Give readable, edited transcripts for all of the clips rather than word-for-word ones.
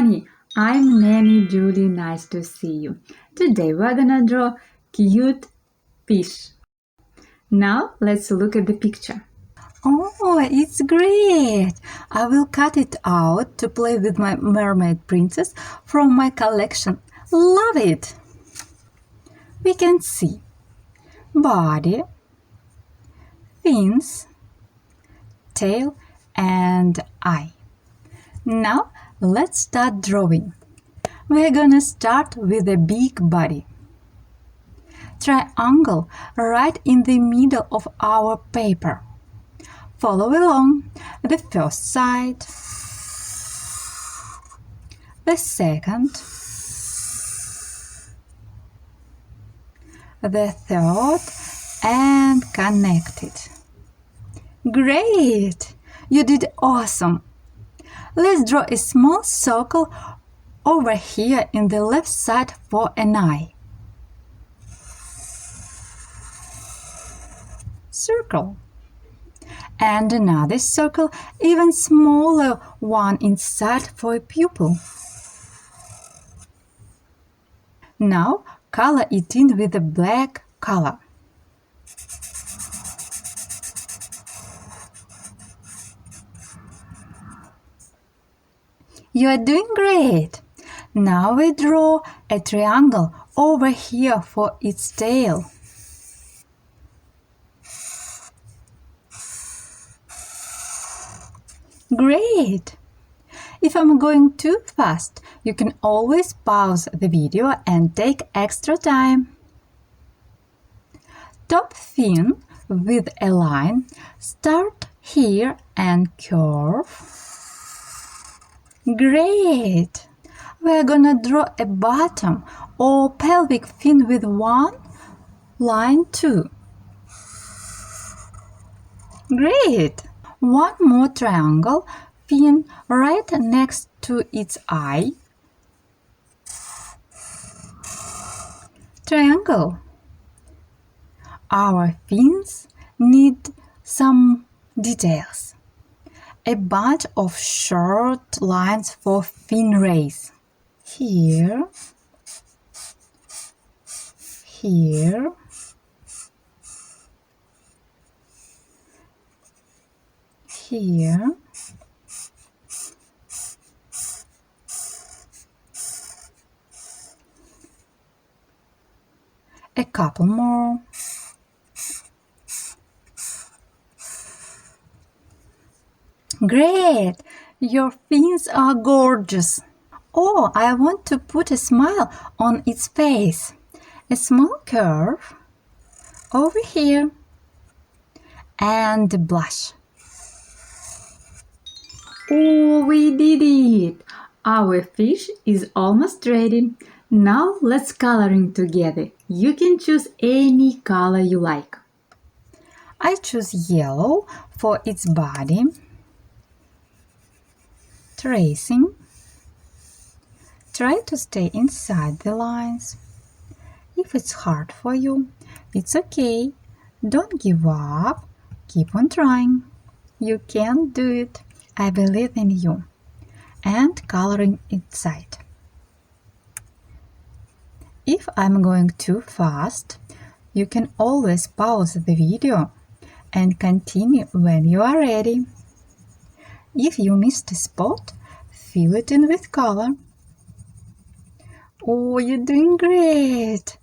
Honey, I'm Nanny Julie. Nice to see you. Today we're gonna draw cute fish. Now let's look at the picture. Oh, it's great! I will cut it out to play with my mermaid princess from my collection. Love it! We can see body, fins, tail, and eye. Now let's start drawing. We're gonna start with a big body. Triangle right in the middle of our paper. Follow along the first side, the second, the third, and connect it. Great! You did awesome! Let's draw a small circle over here in the left side for an eye. Circle. And another circle, even smaller one inside for a pupil. Now color it in with a black color. You are doing great! Now we draw a triangle over here for its tail. Great! If I'm going too fast, you can always pause the video and take extra time. Top fin with a line, start here and curve. Great! We're gonna draw a bottom or pelvic fin with one line too. Great! One more triangle fin right next to its eye. Triangle. Our fins need some details. A bunch of short lines for fin rays. Here, here, here, a couple more. Great! Your fins are gorgeous. Oh, I want to put a smile on its face. A small curve over here and blush. Oh, we did it! Our fish is almost ready. Now let's coloring together. You can choose any color you like. I choose yellow for its body. Tracing. Try to stay inside the lines. If it's hard for you, it's okay. Don't give up. Keep on trying. You can do it. I believe in you. And coloring inside. If I'm going too fast, you can always pause the video and continue when you are ready. If you missed a spot, fill it in with color. Oh, you're doing great!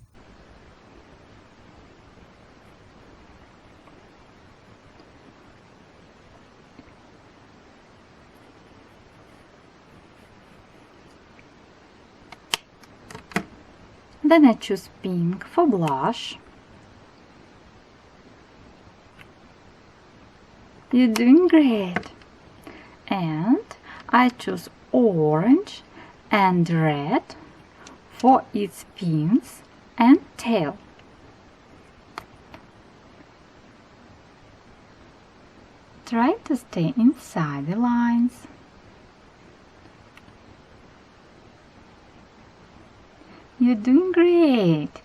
Then I choose pink for blush. You're doing great! And I choose orange and red for its fins and tail. Try to stay inside the lines. You're doing great!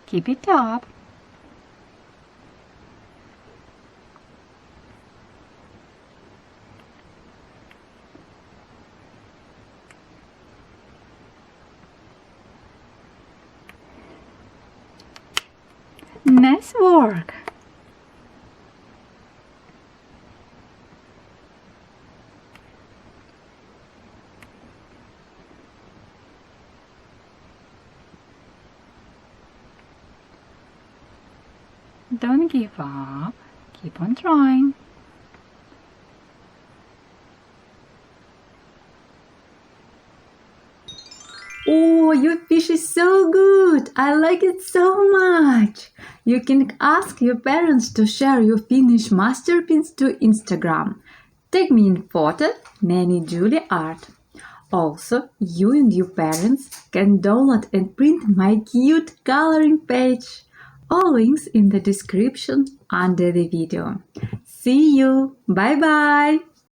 Keep it up! Nice work! Don't give up. Keep on trying. Oh, your fish is so good! I like it so much! You can ask your parents to share your finished masterpiece to Instagram. Tag me in photo, Nanny Julie Art. Also, you and your parents can download and print my cute coloring page. All links in the description under the video. See you! Bye bye!